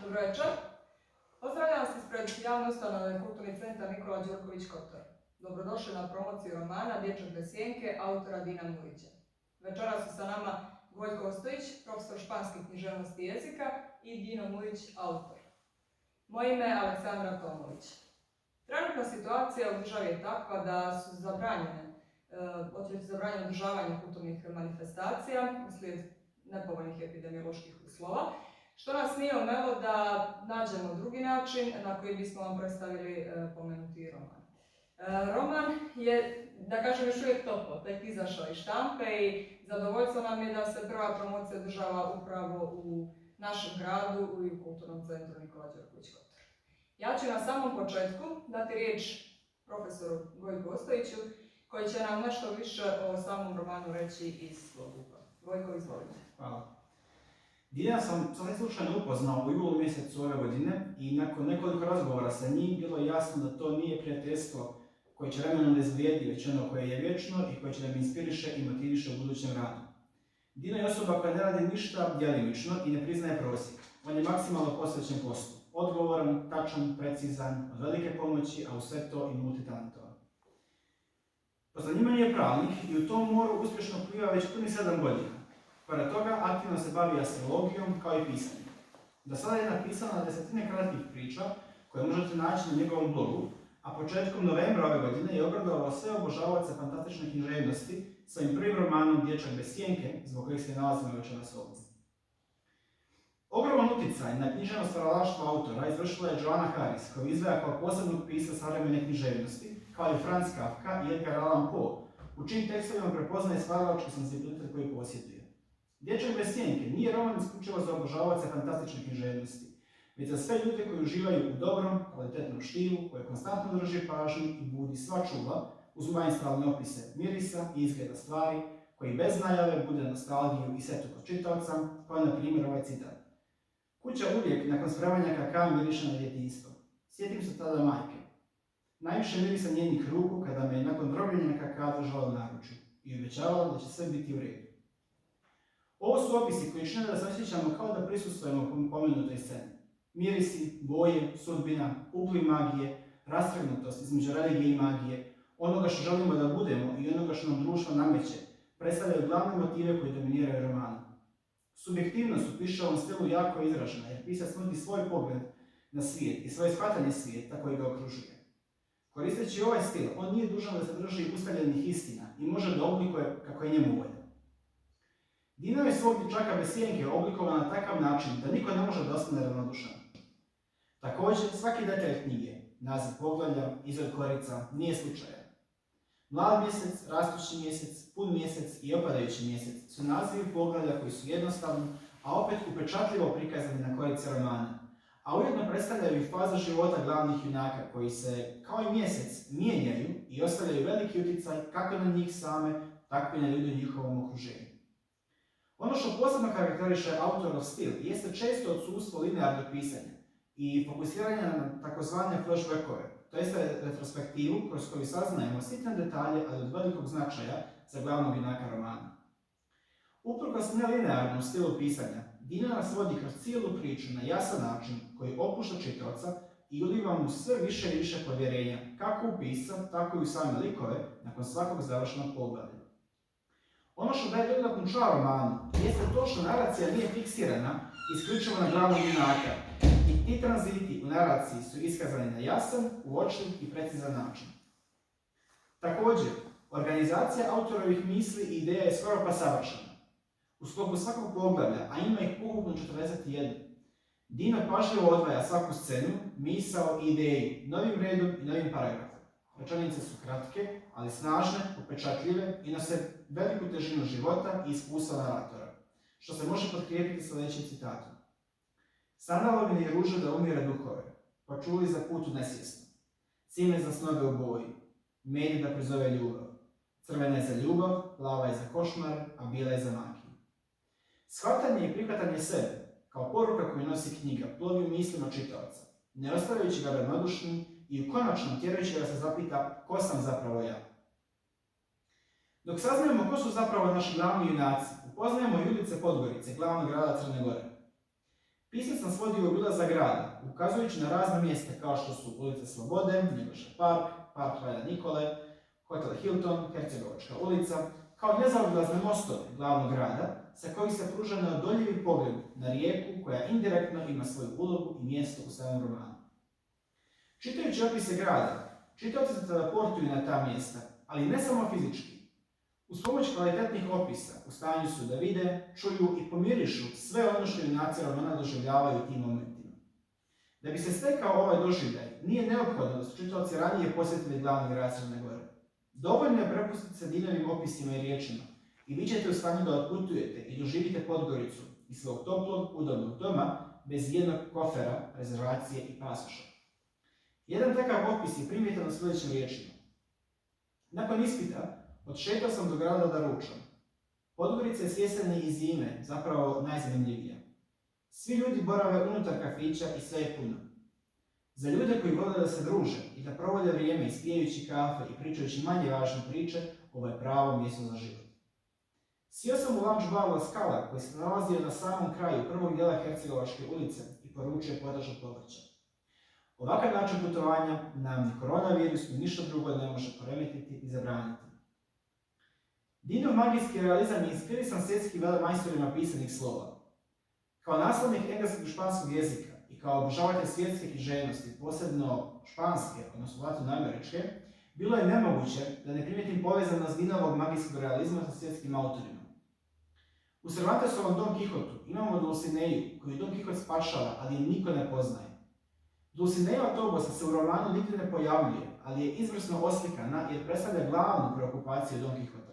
Dobro večer. Pozdravljam vas ispred javne ustanove Kulturni centar Nikola Đurković Kotor. Dobrodošli na promociju romana Dječak bez sjenke autora Dina Mujića. Večeras su sa nama Gojko Ostojić, profesor španske književnosti i jezika, i Dino Mujić, autor. Moje ime je Aleksandra Tomović. Trenutna situacija u državi je takva da su zabranjene održavanje kulturnih manifestacija uslijed nepovoljnih epidemioloških uslova, što nas nije omelo da nađemo drugi način na koji bismo vam predstavili pomenuti roman. Roman je, da kažem, još uvijek toplo, tek izašao iz štampe i zadovoljstvo nam je da se prva promocija održava upravo u našem gradu i u Kulturnom centru Nikola Đurković Kotor. Ja ću na samom početku dati riječ profesoru Gojku Ostojiću, koji će nam nešto više o samom romanu reći iz svog ugla. Gojko, izvolite. Hvala. Dina sam slučajno upoznao u julu mjesecu ove godine i nakon nekoliko razgovora sa njim bilo je jasno da to nije prijateljstvo koje će vremenom ne izvrijedi, već ono koje je vječno i koje će da me inspiriše i motiviše u budućem radu. Dino je osoba koja ne radi ništa djelimično i ne priznaje prosjek. On je maksimalno posvećen poslu. Odgovoran, tačan, precizan, od velike pomoći, a u sve to i multitalentovan. Po zanimanju je pravnik i u tom moru uspješno pliva već punih 7 godina. Pored toga, aktivno se bavi astrologijom kao i pisanjem. Do sada je napisano na desetine kratkih priča koje možete naći na njegovom blogu, a početkom novembra ove godine je obradovao sve obožavaoce fantastične književnosti svojim prvim romanom Dječak bez sjenke, zbog kojeg se nalazimo večeras ovdje. Ogroman utjecaj na književno stvaralaštvo autora izvršila je Joanna Harris, koju izdvaja kao posebnog pisca savremene književnosti, kao i Franz Kafka i Edgar Allan Poe, u čijim tekstovima prepoznaje stvaralački senzibilitet koji posjeduje. Dječak bez sjenke nije roman isključivo za obožavaoce fantastične književnosti, već za sve ljude koji uživaju u dobrom, kvalitetnom štilu, koje konstantno drži pažnju i budi sva čula uz maestralne opise mirisa i izgleda stvari, koji bez najave bude nostalgiju i setu kod čitaoca, kao na primjer ovaj citat. Kuća uvijek nakon spremanja kakaa miriše na djetinjstvo. Sjetim se tada majke. Najviše mirisa njenih ruku kada me je nakon drobljenja kakaa držala u naručju i obećavala da će sve biti u redu. Ovo su opisi koji čine da se osjećamo kao da prisustvujemo pomenutoj sceni. Mirisi, boje, sudbina, upliv magije, rastrgnutost između religije i magije, onoga što želimo da budemo i onoga što nam društvo nameće, predstavljaju glavne motive koji dominiraju romanu. Subjektivnost u Pišovom stilu jako izražena, jer pisac nudi svoj pogled na svijet i svoje shvatanje svijeta koji ga okružuje. Koristeći ovaj stil, on nije dužan da se drži ustaljenih istina i može da oblikuje kako je njemu volja. Dino je svog Dječaka bez sjenke oblikovan na takav način da niko ne može da ostane ravnodušan. Također, svaki detalj knjige, naziv poglavlja, izgled korica, nije slučajan. Mlad mjesec, rastući mjesec, pun mjesec i opadajući mjesec su nazivi poglavlja koji su jednostavni, a opet upečatljivo prikazani na korici romana, a ujedno predstavljaju i faze života glavnih junaka koji se, kao i mjesec, mijenjaju i ostavljaju veliki utjecaj kako na njih same, tako i na ljude u njihovom okruženju. Ono što posebno karakteriše autorov stil jeste često odsustvo linearnog pisanja i fokusiranje na takozvane flashbackove, to jeste retrospektivu kroz koju saznajemo sitne detalje, ali od velikog značaja za glavnog junaka romana. Uprkos nelinearnom stilu pisanja, Dino nas vodi kroz cijelu priču na jasan način koji opušta čitaoca i uliva mu sve više i više povjerenja, kako u pisca, tako i u same likove, nakon svakog završenog poglavlja. Ono što daje dodatnu čar romanu jeste to što naracija nije fiksirana isključivo na glavnog junaka i ti tranziti u naraciji su iskazani na jasan, uočljiv i precizan način. Također, organizacija autorovih misli i ideja je skoro pa savršena. U sklopu svakog poglavlja, a ima ih ukupno 41, Dino pažljivo odvaja svaku scenu, misao i ideju, novim redom i novim paragrafom. Rečenice su kratke, ali snažne, upečatljive i nose veliku težinu života i iskustva naratora, što se može potkrijepiti sljedećim citatom. Sanjalo mi je ruže da umire duhove, pa čuli za put u nesvjesno. Cime za snove u boji, med da prizove ljubav. Crvena je za ljubav, plava je za košmar, a bijela je za makiju. Shvatanje i prihvatanje sebe, kao poruka koju nosi knjiga, plodi u mislima čitaoca, ne ostavljajući ga ravnodušnim i konačno tjerajući ga se zapita ko sam zapravo ja. Dok saznajemo ko su zapravo naši glavni junaci, upoznajemo Judice Podgorice, glavnog grada Crne Gore. Pisac nas vodi u obilazak grada, ukazujući na razna mjesta kao što su ulica Slobode, Njegoša park, park Kralja Nikole, hotel Hilton, Hercegovačka ulica, kao nezaobilazne mostove glavnog grada, sa kojih se pruža neodoljivi pogled na rijeku koja indirektno ima svoju ulogu i mjesto u samom romanu. Čitajući opise grada, čitaoci se teleportuju na ta mjesta, ali ne samo fizički. Uz pomoć kvalitetnih opisa u stanju su da vide, čuju i pomirišu sve ono što junaci romana doživljavaju u tim momentima. Da bi se stekao ovaj doživljaj, nije neophodno da su čitaoci ranije posjetili glavni grad Crne Gore. Dovoljno je prepustiti se Dinovim opisima i riječima i vi ćete u stanju da otputujete i doživite Podgoricu iz svog toplog, udobnog doma bez jednog kofera, rezervacije i pasoša. Jedan takav opis je primjetan u sljedećim riječima. Nakon ispita, odšetao sam do grada da ručam. Podgorica je s jeseni i zime zapravo najzanimljivija. Svi ljudi borave unutar kafića i sve je puno. Za ljude koji vole da se druže i da provode vrijeme ispijajući kafe i pričajući manje važne priče, ovo je pravo mjesto za život. Sjeo sam u lunch bar La Scala koji se nalazio na samom kraju prvog dijela Hercegovačke ulice i poručio potražno povrća. Ovakav način putovanja nam ni koronavirus ni ništa drugo ne može poremetiti i zabraniti. Dinov magijski realizam je inspirisan svjetskim velemajstorima pisanih slova. Kao naslovnik engleskog i španskog jezika i kao obožavatelj svjetske književnosti, posebno španske, odnosno latinoameričke, bilo je nemoguće da ne primijetim povezanost Dinovog magijskog realizma sa svjetskim autorima. U Cervantesovom Don Quijotu imamo Dulcineju, koju Don Quijote spašava, ali je niko ne poznaje. Dulcinea Tobosa se u romanu nigdje ne pojavljuje, ali je izvrsno oslikana jer predstavlja glavnu preokupaciju Don Quixota.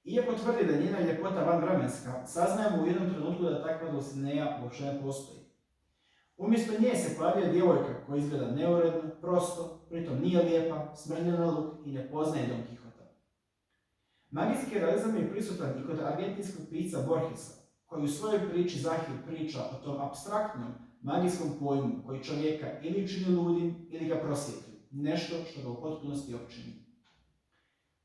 Iako tvrdi da je njena ljepota vanvremenska, saznajemo u jednom trenutku da takva Dulcinea uopće ne postoji. Umjesto nje se pojavlja djevojka koja izgleda neuredno, prosto, pritom nije lijepa, smrlja na luk i ne poznaje Don Quixota. Magijski realizam je prisutan i kod argentinskog pisca Borgesa, koji u svojoj priči Zahir priča o tom apstraktnom magijskom pojmu koji čovjeka ili učini ludim ili ga prosvjetli, nešto što ga u potpunosti opčini.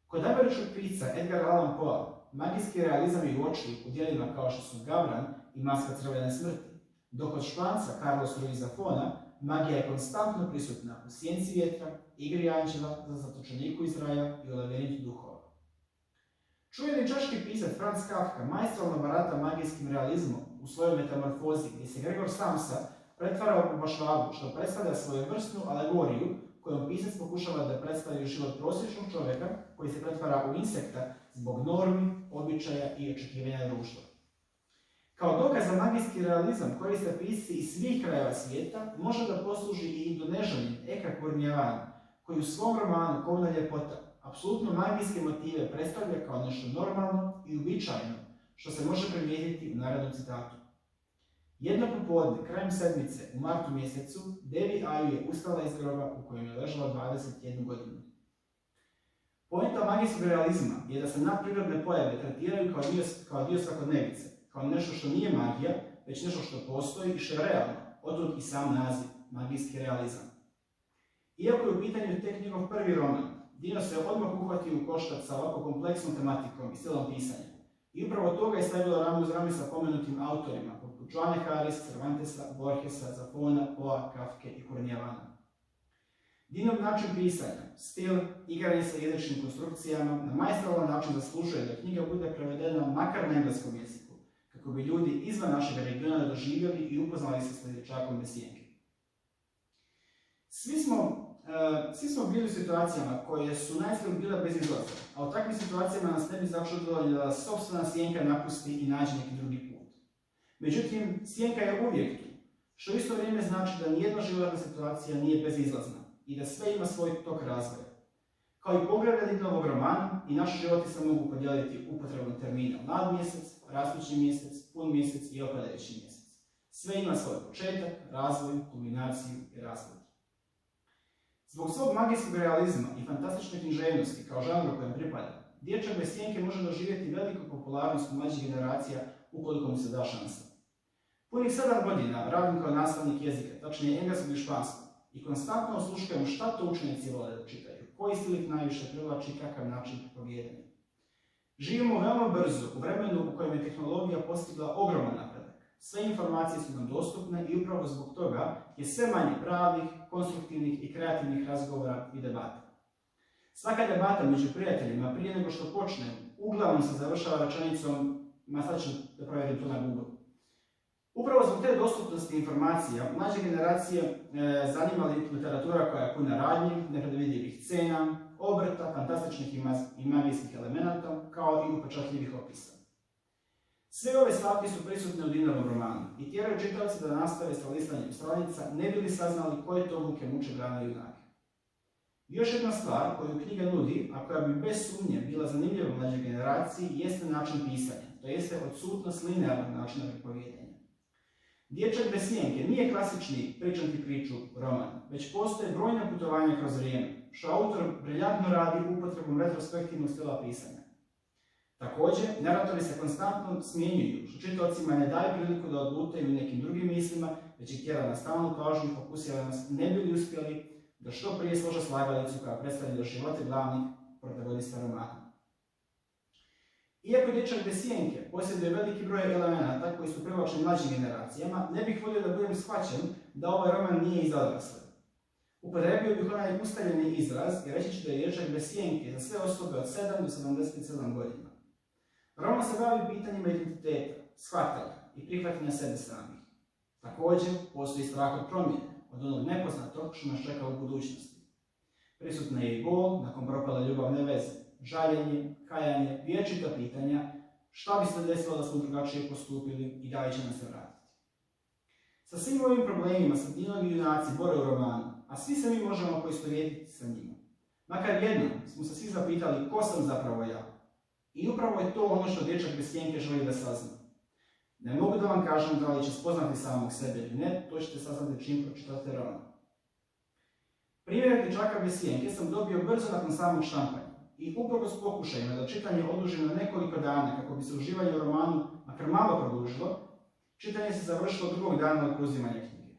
Kod američkog pisca Edgar Allan Poe, magijski realizam je uočljiv u djelima kao što su Gabran i Maska crvene smrti, dok kod Španca Carlos Ruiz Zafona magija je konstantno prisutna u Sjenci vjetra, Igri anđela, za zatočeniku iz raja i u Labirintu duhova. Čuveni češki pisac Franz Kafka maestralno barata magijskim realizmom u svojoj metamorfozi gdje se Gregor Samsa pretvara u pobašvagu, što predstavlja svojevrsnu alegoriju kojom pisac pokušava da predstavi život prosječnog čovjeka koji se pretvara u insekta zbog normi, običaja i očekivanja društva. Kao dokaz za magijski realizam koriste pisci iz svih krajeva svijeta može da posluži i Indonežanin Eka Kurniawan, koji u svom romanu Kovna ljepota apsolutno magijske motive predstavlja kao nešto normalno i uobičajeno, što se može primijetiti u narednom citatu. Jedno popodne, krajem sedmice, u martu mjesecu, Devi Aju je ustala iz groba u kojem je ležala 21 godinu. Poenta magijskog realizma je da se nadprirodne pojave tretiraju kao dio svakodnevice, kao nešto što nije magija, već nešto što postoji i što je realno, otud i sam naziv, magijski realizam. Iako je u pitanju tek njegov prvi roman, Dino se odmah uhvatio u koštac sa ovako kompleksnom tematikom i stilom pisanja. I upravo toga je stavilo rame uz rame sa pomenutim autorima, poput Joane Harris, Cervantesa, Borgesa, Zafona, Poa, Kafke i Kurniavana. Dinov način pisanja, stil, igranje sa jezičnim konstrukcijama na maestralan način zaslužuje da knjiga bude prevedena makar na engleskom jeziku, kako bi ljudi izvan našeg regiona doživjeli i upoznali se s dječakom Mesijenke. Svi smo bili u situacijama koje su najslije bile bez izlaza, a u takvim situacijama nas ne bi začudilo da sopstvena sjenka napusti i nađe neki drugi put. Međutim, sjenka je uvijek tu, što isto vrijeme znači da nijedna životna situacija nije bezizlazna i da sve ima svoj tok razvoja. Kao i poglavlja Dinovog romana, i naši životi se mogu podijeliti upotrebom termina mlad mjesec, rastući mjesec, pun mjesec i opadajući mjesec. Sve ima svoj početak, razvoj, kulminaciju i rasplet. Zbog svog magijskog realizma i fantastične književnosti kao žanru kojem pripada, Dječak bez sjenke može doživjeti veliku popularnost u mlađih generacija ukoliko mu se da šansa. Punih 7 godina radim kao nastavnik jezika, tačnije engleskog i španskog, i konstantno osluškujem šta to učenici vole da čitaju, koji stil ih najviše privlači i kakav način propovijedanja. Živimo veoma brzo u vremenu u kojem je tehnologija postigla ogroman napredak. Sve informacije su nam dostupne i upravo zbog toga je sve manje pravih, konstruktivnih i kreativnih razgovora i debata. Svaka debata među prijateljima prije nego što počne uglavnom se završava rečenicom "ma sad ću da provjerim to na Google". Upravo zbog te dostupnosti informacija, mlađe generacije zanima literatura koja je puna radnji, nepredvidljivih scena, obrta, fantastičnih i magijskih elemenata, kao i upečatljivih opisa. Sve ove stavke su prisutne u Dinovom romanu i tjeraju čitavce da nastave sa listanjem stranica, ne bi li saznali koje to muke muče glavne junake. Još jedna stvar koju knjiga nudi, a koja bi bez sumnje bila zanimljiva mlađoj generaciji, jeste način pisanja, to jeste odsutnost linearnog načina pripovijedanja. Dječak bez sjenke nije klasični pričanti priču roman, već postoje brojna putovanja kroz vrijeme, što autor briljantno radi upotrebom retrospektivnog stila pisanja. Također, naratori se konstantno smjenjuju, što čitaocima ne daje priliku da odlutaju nekim drugim mislima, već ih tjera na stalnu pažnju i fokusira nas ne bi li uspjeli da što prije slože slagalicu koja predstavlja živote glavnih protagonista romana. Iako dječak bez sjenke posjeduje veliki broj elemenata koji su privlačni mlađim generacijama, ne bih volio da budem shvaćen da ovaj roman nije iz odrasle. Upotrebio bih onaj ustaljeni izraz i reći ću da je dječak bez sjenke za sve osobe od 7 do 77 godina. Roman se bavi pitanjima identiteta, shvatanja i prihvatanja sebe samih. Također, postoji strah od promjene, od onog nepoznatog što nas čeka u budućnosti. Prisutna je i bol nakon propale ljubavne veze, žaljenje, kajanje, vječita pitanja, šta bi se desilo da smo drugačije postupili i da li će nam se vratiti. Sa svim ovim problemima se Dinovi junaci bore u romanu, a svi se mi možemo poistovjetiti sa njima. Makar jednom smo se svi zapitali ko sam zapravo ja. I upravo je to ono što dječak bez sjenke želi da sazna. Ne mogu da vam kažem da li će spoznati samog sebe ili ne, to ćete saznati čim pročitate roman. Primjer dječaka bez sjenke sam dobio brzo nakon samog štampanja i uprkos pokušajima da čitanje oduži na nekoliko dana kako bi se uživanje u romanu makar malo produžilo, čitanje se završilo drugog dana od preuzimanja knjige.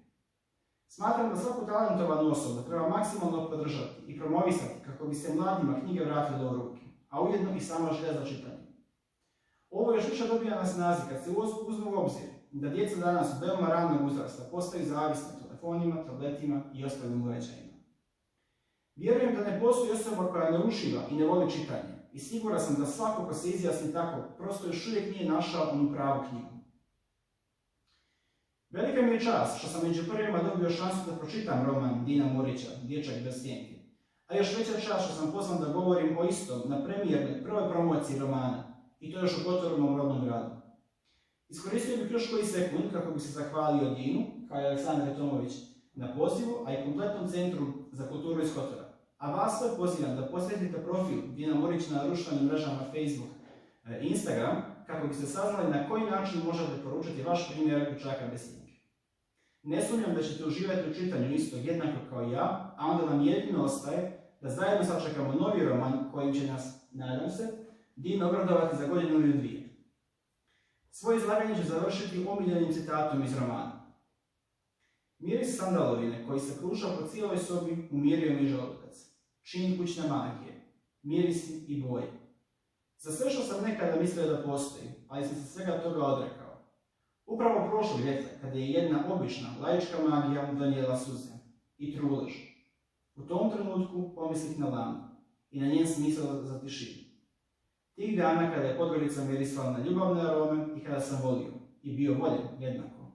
Smatram da svaku talentovanu osobu treba maksimalno podržati i promovisati kako bi se mladima knjige vratile u ruke, a ujedno i sama želja za čitanje. Ovo još više dobija na snazi kad se uzme u obzir da djeca danas u veoma ranog uzrasta postaju zavisni telefonima, tabletima i ostalim uređajima. Vjerujem da ne postoji osoba koja ne uživa i ne voli čitanje i siguran sam da svako ko se izjasni tako prosto još uvijek nije našao onu pravu knjigu. Velika mi je čast što sam među prvima dobio šansu da pročitam roman Dina Morića, Dječak bez sjenke, a još veća čast što sam pozvan da govorim o istom na premijernoj prvoj promociji romana, i to još u gotovom mom rodnom gradu. Iskoristio bih još koji sekund kako bi se zahvalio Dinu, kao i Aleksandre Tomović, na pozivu, a i kompletnom Centru za kulturu iz Kotora. A vas sve pozivam da posjetite profil Dina Morić na društvenim mrežama Facebook i Instagram, kako biste saznali na koji način možete poručiti vaš primjer dječaka bez sjenke. Ne sumnjam da ćete uživati u čitanju isto jednako kao i ja, a onda nam jedino ostaje da zajedno sačekamo novi roman kojim će nas, nadam se, Din obradovati za godinu ili dvije. Svoje izlaganje ću završiti omiljenim citatom iz romana. Miris sandalovine koji se kružao po cijeloj sobi umirio mi želudac. Čin kućne magije, mirisi i boje. Za sve što sam nekada mislio da postoji, ali sam se svega toga odrekao. Upravo prošlog ljeta, kada je jedna obična, laička magija donijela suze i trulež. U tom trenutku pomislih na Lanu i na njen smisao za tišinu. Tih dana kada je Podgorica mirisala na ljubavne arome i kada sam volio i bio voljen jednako.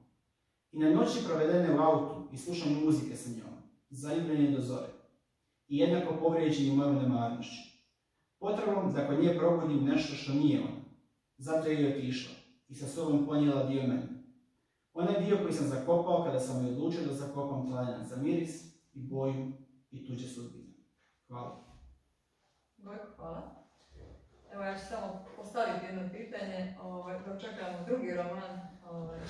I na noći provedene u autu i slušanju muzike sa njom, zaljubljen do zore. I jednako povrijeđeni mojom nemarnošću. Potrebom da kod nje probudim nešto što nije ona. Zato je i otišla i sa sobom ponijela dio mene. Onaj dio koji sam zakopao kada sam joj odlučio da zakopam tlajan za miris i boju i tuđe sudbine. Hvala. Gojko, hvala. Evo ja ću samo postaviti jedno pitanje, dok čekamo drugi roman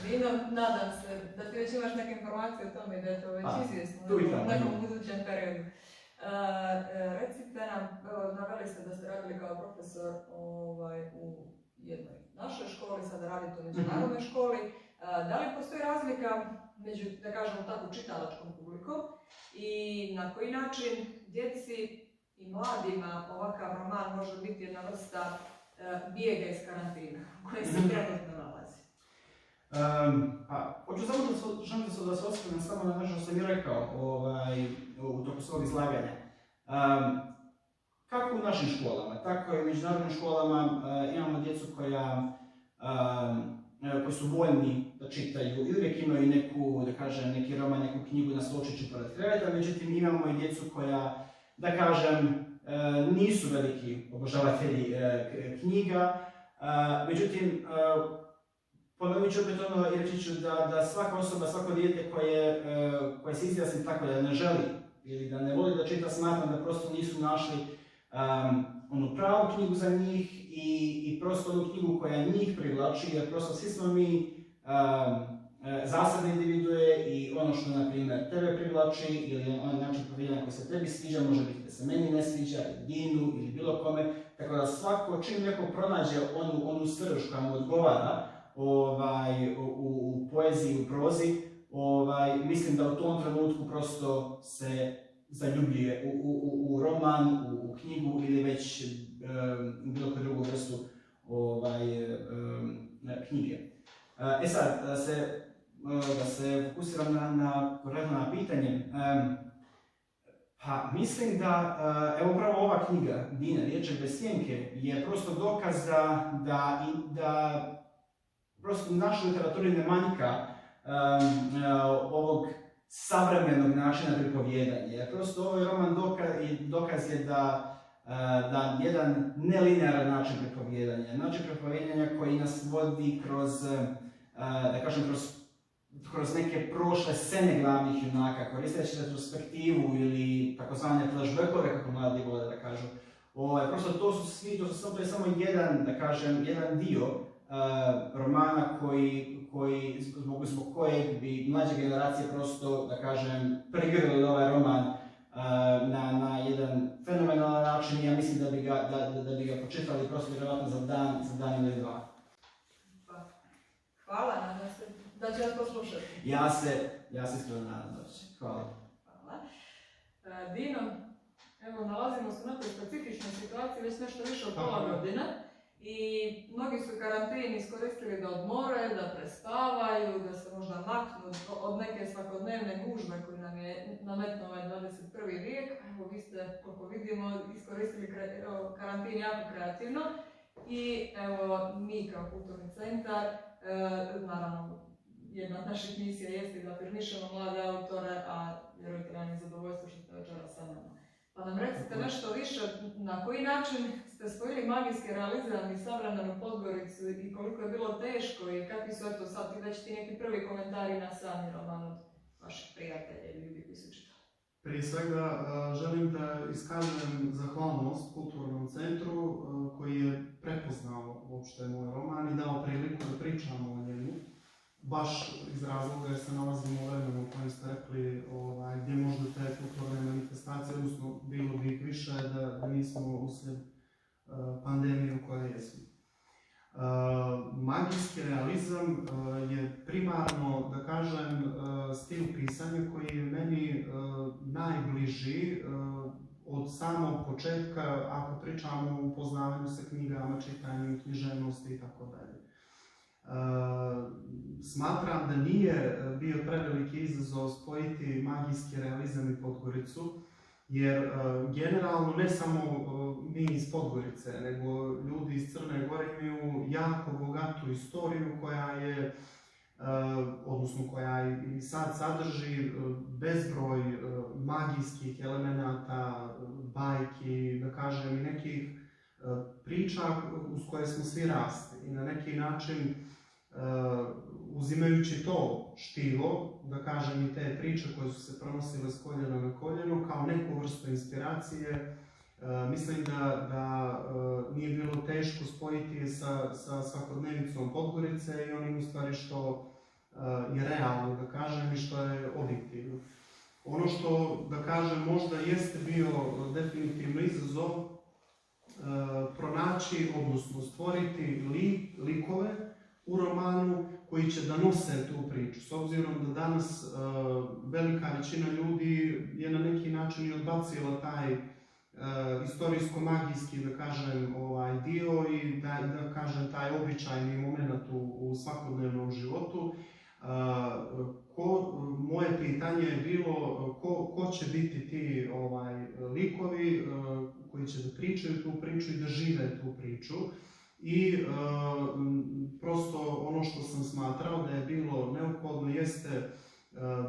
Dino. Nadam se da ti već imaš neke informacije o tome da je to već izvjesno u nekom budućem periodu. Recite nam, naveli ste da ste radili kao profesor u jednoj našoj školi, sada radite u međunarodnoj školi. Da li postoji razlika među, da kažemo tako, čitalačkom publikom i na koji način djeci i mladima ovakav roman može biti jedna vrsta bijega iz karantina u kojoj se trenutno nalazi? Hoću samo da se osvrnem samo na nešto što sam i rekao u toku svog izlaganja. Kako u našim školama, tako i u međunarodnim školama imamo djecu koji su voljni da čitaju i uvijek imaju neku, da kažem, neki roman, neku knjigu na stolčiću pored kreveta, međutim imamo i djecu koja, da kažem, nisu veliki obožavatelji knjiga, međutim, ponovit ću opet ono i reći ću da svaka osoba, svako dijete koje se izjasni tako da ne želi ili da ne voli da čita, smatram da prosto nisu našli onu pravu knjigu za njih i prosto onu knjigu koja njih privlači, jer prosto svi smo mi zasebne individue i ono što, na primjer, tebe privlači ili onaj način povjerenja koji se tebi sviđa, može biti da se meni ne sviđa, ili Dinu, ili bilo kome, tako da svako čim neko pronađe onu srž koja mu odgovara u poeziji, u prozi, mislim da u tom trenutku prosto se zaljubljuje u roman, u knjigu ili već bilo koju drugu vrstu knjige. Sad, da se fokusiram na pitanje. Mislim da, evo upravo ova knjiga, Dina, Dječak bez sjenke, je prosto dokaz da prosto u našoj literaturi ne manjka ovog savremenog načina pripovjedanja. Jer prosto ovaj roman dokaz je da jedan nelinearan način pripovjedanja koji nas vodi kroz, da kažem, kroz neke prošle scene glavnih junaka, koristeći retrospektivu ili takozvane flashbackove, kako mladi vole da kažu. Prosto to je samo jedan, da kažem, jedan dio romana zbog kojeg bi mlađe generacije prosto, da kažem, prigrlili ovaj roman na jedan fenomenalan način i ja mislim da bi ga počitali prosto vjerovatno za dan ili dva. Hvala, nadam se da će vas poslušati. Ja se iskreno nadam da će. Hvala. Dino, evo nalazimo se u nekoj specifičnoj situaciji već nešto više od pola godine. I mnogi su karantini iskoristili da odmore, da prespavaju, da se možda maknu od neke svakodnevne gužve koju nam je nametnuo ovaj 21. vijek. Evo, vi ste, koliko vidimo, iskoristili karantin jako kreativno. I evo, mi kao kulturni centar, naravno, jedna od naših misija jeste da afirmišemo mlade autore, a vjerujte nam je zadovoljstvo što ste večeras sa nama. Pa nam recite nešto više, na koji način ste spojili magijski realizam i savremenu Podgoricu i koliko je bilo teško i kakvi su eto sad već ti neki prvi komentari na sami roman od vaših prijatelja i ljudi koji su čitali? Prije svega želim da iskažem zahvalnost Kulturnom centru koji je prepoznao uopšte moj roman i dao priliku da pričamo o njemu. Baš iz razloga jer se nalazimo u vremenu u kojem ste rekli gdje možda te kulturne manifestacije, odnosno bilo bi ih više da nismo uslijed pandemije u kojoj jesmo. Magijski realizam je primarno, da kažem, stil pisanja koji je meni najbliži od samog početka, ako pričamo o upoznavanju sa knjigama, čitanju, književnosti itd. Smatram da nije bio preveliki izazov spojiti magijski realizam i Podgoricu, jer generalno ne samo mi iz Podgorice, nego ljudi iz Crne Gore imaju jako bogatu istoriju koja je, odnosno koja i sad sadrži bezbroj magijskih elemenata, bajki, da kažem, i nekih priča uz koje smo svi rasli. I na neki način, uzimajući to štivo, da kažem, i te priče koje su se prenosile s koljena na koljeno, kao neku vrstu inspiracije, mislim da nije bilo teško spojiti sa svakodnevnicom Podgorice i onim u stvari što je realno, da kažem, i što je objektivno. Ono što, da kažem, možda jeste bio definitivno izazov, pronaći, odnosno stvoriti likove u romanu koji će da nose tu priču. S obzirom da danas velika većina ljudi je na neki način i odbacila taj istorijsko-magijski, da kažem, dio i da kažem taj običajni moment u svakodnevnom životu. Moje pitanje je bilo ko će biti ti likovi koji će da pričaju tu priču i da žive tu priču. I prosto ono što sam smatrao da je bilo neophodno jeste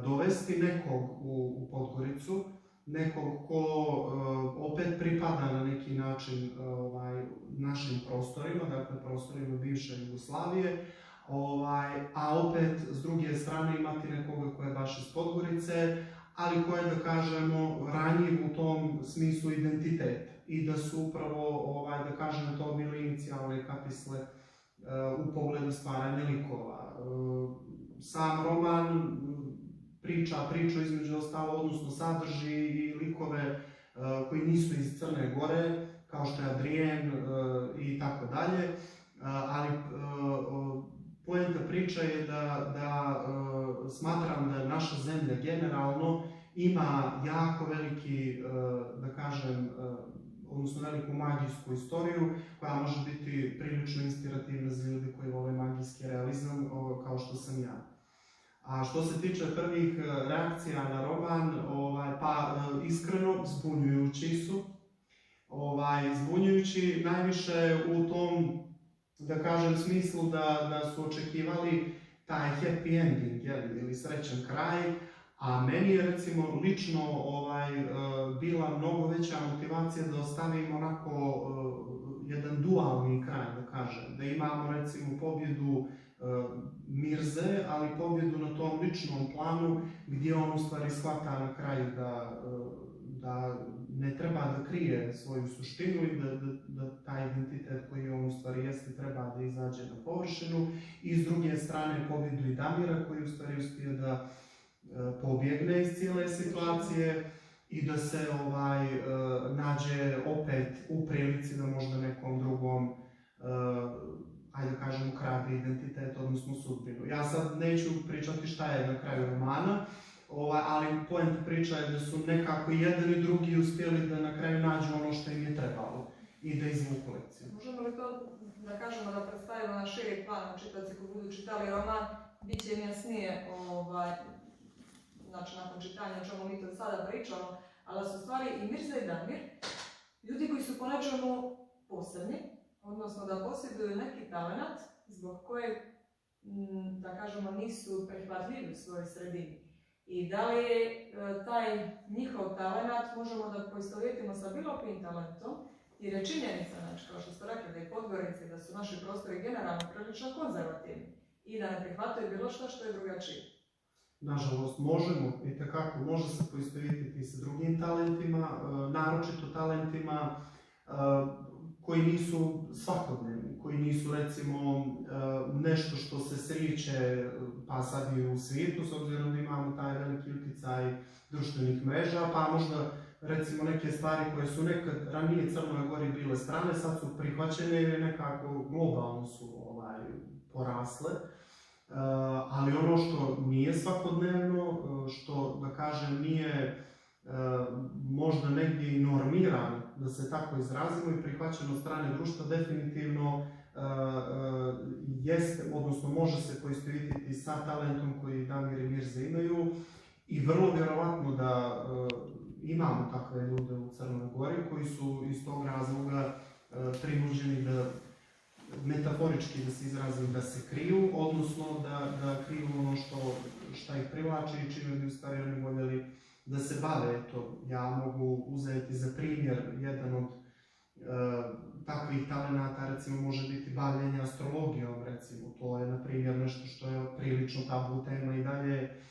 dovesti nekog u Podgoricu, nekog ko opet pripada na neki način našim prostorima, dakle prostorima bivše Jugoslavije, a opet s druge strane imati nekoga ko je baš iz Podgorice, ali ko je, da kažemo, ranjiv u tom smislu identitet i da su upravo, da kažem, to bili inicijalne kapisle u pogledu stvaranja likova. Sam roman priču između ostalo, odnosno sadrži i likove koji nisu iz Crne Gore, kao što je Adrijen i tako dalje, ali poenta priča je da smatram da naša zemlja generalno ima jako veliki, da kažem, odnosno veliku magijsku istoriju koja može biti prilično inspirativna za ljudi koji vole magijski realizam, kao što sam ja. A što se tiče prvih reakcija na roman, pa iskreno zbunjujući su. Zbunjujući najviše u tom, da kažem, smislu da su očekivali taj happy ending ili srećan kraj, a meni je recimo lično bila mnogo veća motivacija da ostavim onako jedan dualni kraj, da kažem, da imamo recimo pobjedu Mirze, ali pobjedu na tom ličnom planu gdje on u stvari shvata na kraju da ne treba da krije svoju suštinu i da taj identitet koji on u stvari jeste treba da izađe na površinu, i s druge strane pobjedu i Damira koji u stvari uspije da pobjegne iz cijele situacije i da se nađe opet u prilici da možda nekom drugom, ajde da kažem, ukrade identitet, odnosno sudbinu. Ja sad neću pričati šta je na kraju romana, ali poenta priča je da su nekako jedan i drugi uspjeli da na kraju nađu ono što im je trebalo i da izvuku lekciju. Možemo li to da kažemo da predstavimo na širi plan, čitaoci koji budu čitali roman, bit će im jasnije, znači nakon čitanja o čemu mi to sada pričamo, ali da su stvari i Mirza i Damir ljudi koji su po nečemu posebni, odnosno da posjeduju neki talent zbog kojeg, da kažemo, nisu prihvatljivi u svojoj sredini. I da li je taj njihov talent možemo da poistovjetimo sa bilo kojim talentom, jer je činjenica, znači, kao što ste rekli, da je Podgorica, da su naši prostori generalno prilično konzervativni i da ne prihvataju bilo što je drugačije. Nažalost, možemo, i tekako može se poistovjetiti sa drugim talentima, naročito talentima koji nisu svakodnevni, koji nisu recimo nešto što se sriče pa sad i u svijetu, s obzirom da imamo taj veliki utjecaj društvenih mreža, pa možda recimo neke stvari koje su nekad ranije Crnoj Gori bile strane, sad su prihvaćene i nekako globalno su porasle. Ali ono što nije svakodnevno, što, da kažem, nije možda negdje i normirano, da se tako izrazimo, i prihvaćeno od strane društva, definitivno jeste, odnosno može se poistovjetiti sa talentom koji Damir i Mirza imaju, i vrlo vjerovatno da imamo takve ljude u Crnoj Gori koji su iz tog razloga prinuđeni da, metaforički da se izrazim, da se kriju, odnosno da kriju ono što ih privlači i čime bi u stvari oni voljeli da se bave. Eto, ja mogu uzeti za primjer jedan od takvih talenata, recimo može biti bavljenje astrologijom, recimo. To je, na primjer, nešto što je prilično tabu tema i dalje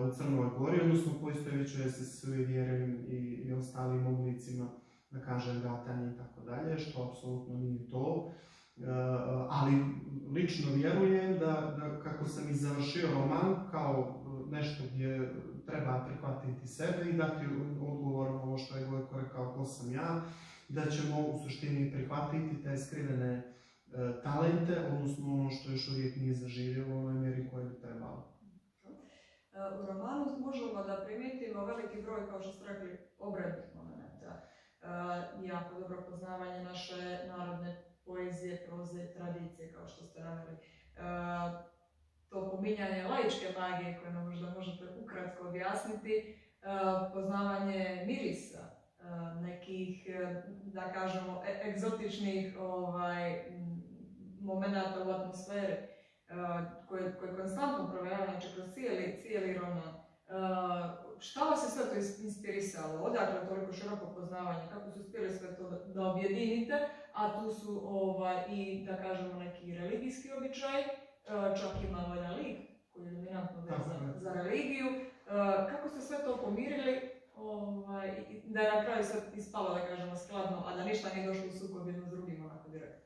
u Crnoj Gori, odnosno poistovjećuje se s vjerom i ostalim oblicima, da kažem, gatanja i tako dalje, što apsolutno nije to. Ali lično vjerujem da kako sam i završio roman kao nešto gdje treba prihvatiti sebe i dati odgovor na ovo što je Gojko rekao ko sam ja, da ćemo u suštini prihvatiti te skrivene talente, odnosno ono što još uvijek nije zaživjelo u onoj mjeri koje bi trebalo. U romanu možemo da primijetimo veliki broj, kao što ste rekli, obrednih momenta. jako dobro poznavanje naše narodne poezije, proze, tradicije, kao što ste naveli. To pominjanje laičke magije, koje nam možda možete ukratko objasniti, poznavanje mirisa, nekih, da kažemo, egzotičnih momenata u atmosferi, koje konstantno provejavaju, znači kroz cijeli roman. Šta vas je sve to inspirisalo? Odakle toliko široko poznavanje? Kako su uspjeli sve to da objedinite? A tu su i, da kažemo, neki religijski običaj, čak ima jedan lik koji je dominantno vezan za religiju. Kako ste sve to pomirili da je na kraju sve ispalo, da kažemo, skladno, a da ništa nije došlo u sukob jedno s drugim, onako direktno?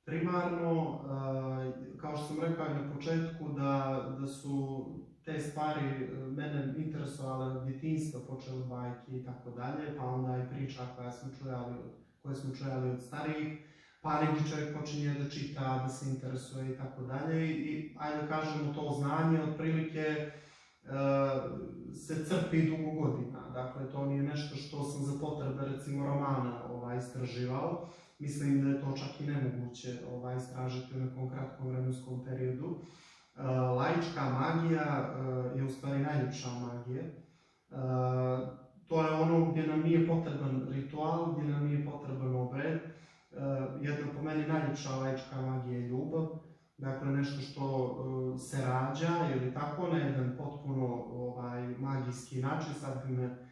Primarno, kao što sam rekao i na početku, da su te stvari mene interesovale od djetinjstva, počeo od bajki i tako dalje, pa onda i priča koje smo čujali od starijih, pa negdje čovjek počinje da čita, da se interesuje i tako dalje. I ajde kažemo, to znanje otprilike se crpi dugo godina. Dakle, to nije nešto što sam za potrebe, recimo, romana istraživao. Mislim da je to čak i nemoguće istražiti u nekom kratkom vremenskom periodu. Laička magija je u stvari najljepša magija. To je ono gdje nam nije potreban ritual, gdje nam nije potreban obred. Jedna po meni najljepša laička magija je ljubav. Dakle, nešto što se rađa ili tako na jedan potpuno magijski način. Sad bi me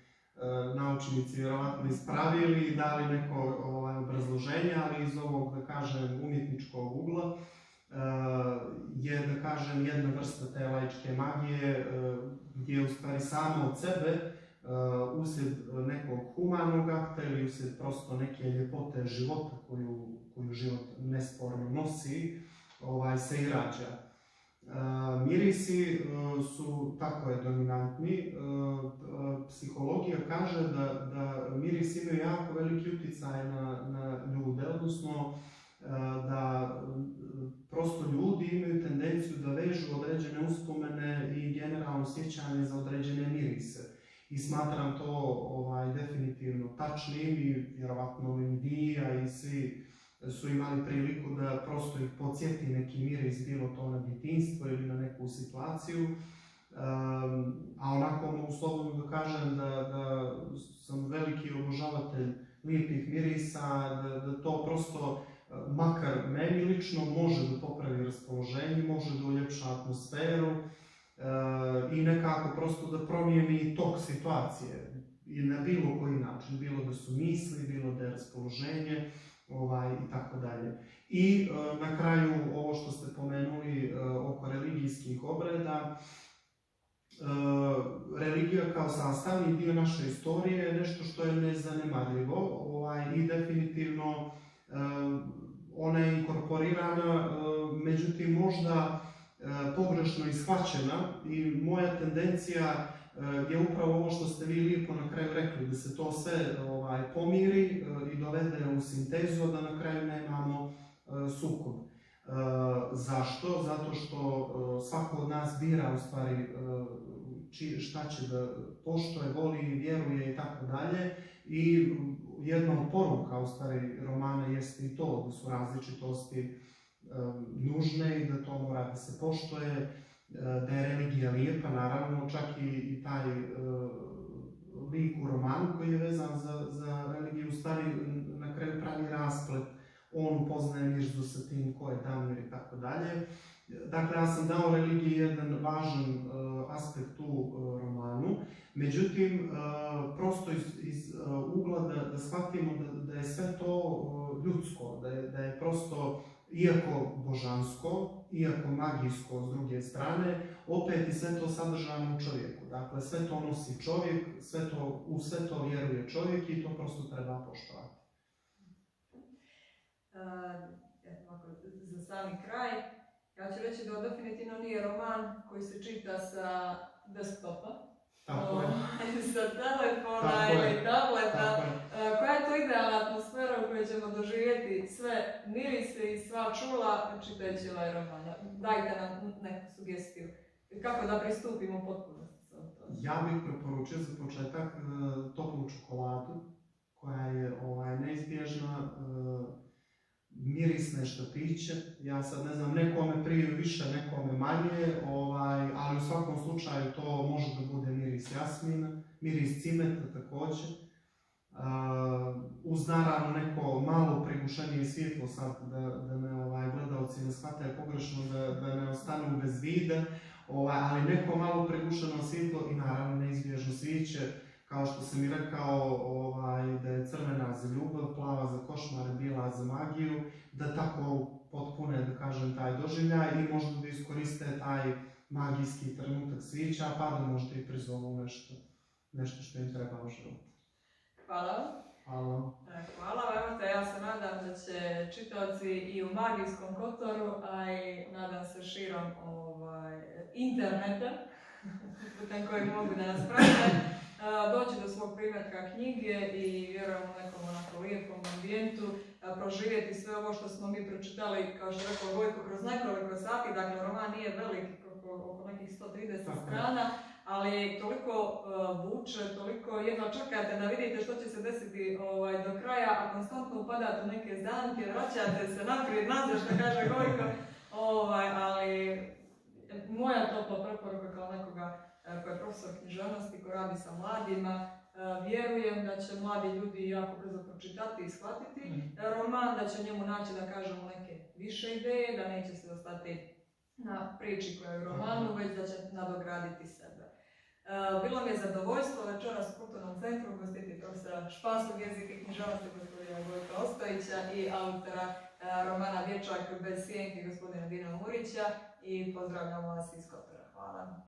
naučnici vjerovatno ispravili i dali neko obrazloženje, ali iz ovog, da kažem, umjetničkog ugla je, da kažem, jedna vrsta te laičke magije gdje u stvari sama od sebe uslijed nekog humanog akta ili uslijed prosto neke ljepote života koju život nesporno nosi, se i rađa. Mirisi su tako dominantni. Psihologija kaže da mirisi imaju jako veliki utjecaj na ljude, odnosno da prosto ljudi imaju tendenciju da vežu određene uspomene i generalno sjećanje za određene mirise. I smatram to definitivno tačnim i vjerovatno i Dija i svi su imali priliku da prosto ih podsjeti neki miris, bilo to na djetinjstvo ili na neku situaciju. A onako mogu slobodno da kažem da sam veliki obožavatelj lijepih mirisa, da to prosto, makar meni lično, može da popravi raspoloženje, može da uljepša atmosferu i nekako prosto da promijeni tok situacije i na bilo koji način, bilo da su misli, bilo da je raspoloženje i tako dalje. I na kraju ovo što ste pomenuli oko religijskih obreda, religija kao sastavni dio naše istorije je nešto što je nezanemarljivo i definitivno ona je inkorporirana, međutim možda pogrešno ishvaćena i moja tendencija je upravo ovo što ste vi lijepo na kraju rekli, da se to sve pomiri i dovede u sintezu, da na kraju nemamo sukob. Zašto? Zato što svako od nas bira u stvari šta će da poštuje, voli, vjeruje i tako dalje. I jedna od poruka u stvari romana jeste i to, da su različitosti nužne i da to mora da se poštuje, da je religija lijepa, naravno, čak i taj lik u romanu koji je vezan za religiju, u stvari na kraju pravi rasplet, on upoznaje Mirzu sa tim ko je Damir i tako dalje. Dakle, ja sam dao religiji jedan važan aspekt u romanu, međutim, prosto iz ugla da shvatimo da je sve to ljudsko, da je prosto, iako božansko, iako magijsko s druge strane, opet i sve to sadržano u čovjeku. Dakle, sve to nosi čovjek, u sve to vjeruje čovjek i to prosto treba poštovati. Za sami kraj, ja ću reći da definitivno nije roman koji se čita sa desktopa, sa telefona ili tableta. Koja je to idealna atmosfera u kojoj ćemo doživjeti sve mirise i sva čula čitajući ovaj roman? Dajte nam neku sugestiju. Kako da pristupimo potpunosti? Ja bih preporučio za početak toplu čokoladu, koja je neizbježna, mirisne štapiće. Ja sad ne znam, nekome prije više, nekome manje, ali u svakom slučaju to može da bude miris jasmina, miris cimeta također. Uz naravno neko malo prigušenije svjetlo, sad da me gledalci ne shvataju pogrešno, da ne ostanu bez vida, ali neko malo prigušeno svjetlo i naravno neizbježno svijeće, kao što sam i rekao, da je crvena za ljubav, plava za košmare, bijela za magiju, da tako potpune, da kažem, taj doživljaj i možda da iskoriste taj magijski trenutak svijeća, pa da možda i prizovu nešto što im treba u životu. Hvala. Hvala. Hvala, evo te, ja se nadam da će čitaoci i u Magijskom Kotoru, a i nadam se širom interneta, putem kojeg mogu da nas prate, doći do svog primjerka knjige i vjerujem u nekom onako lijepom ambijentu, proživjeti sve ovo što smo mi pročitali, kao što je rekao Vojko, kroz nekoliko sati. Dakle, roman nije velik, oko nekih 130 strana, ali toliko vuče, toliko jedno čekate da vidite što će se desiti do kraja, a konstantno upadate u neke zamke, vraćate se naprijed, nazad, što kaže Gojko, ali moja topla preporuka kao nekoga koji je profesor književnosti, koji radi sa mladima, vjerujem da će mladi ljudi jako brzo pročitati i shvatiti roman, da će njemu naći, da kažemo, neke više ideje, da neće se ostati na priči koja je u romanu, već da će nadograditi sebe. Bilo mi je zadovoljstvo večeras u Kulturnom centru ugostiti profesora španskog jezika i književnosti gospodina Gojka Ostojića i autora romana Dječak bez sjenki gospodina Dina Murića i pozdravljam vas iz Kotora. Hvala.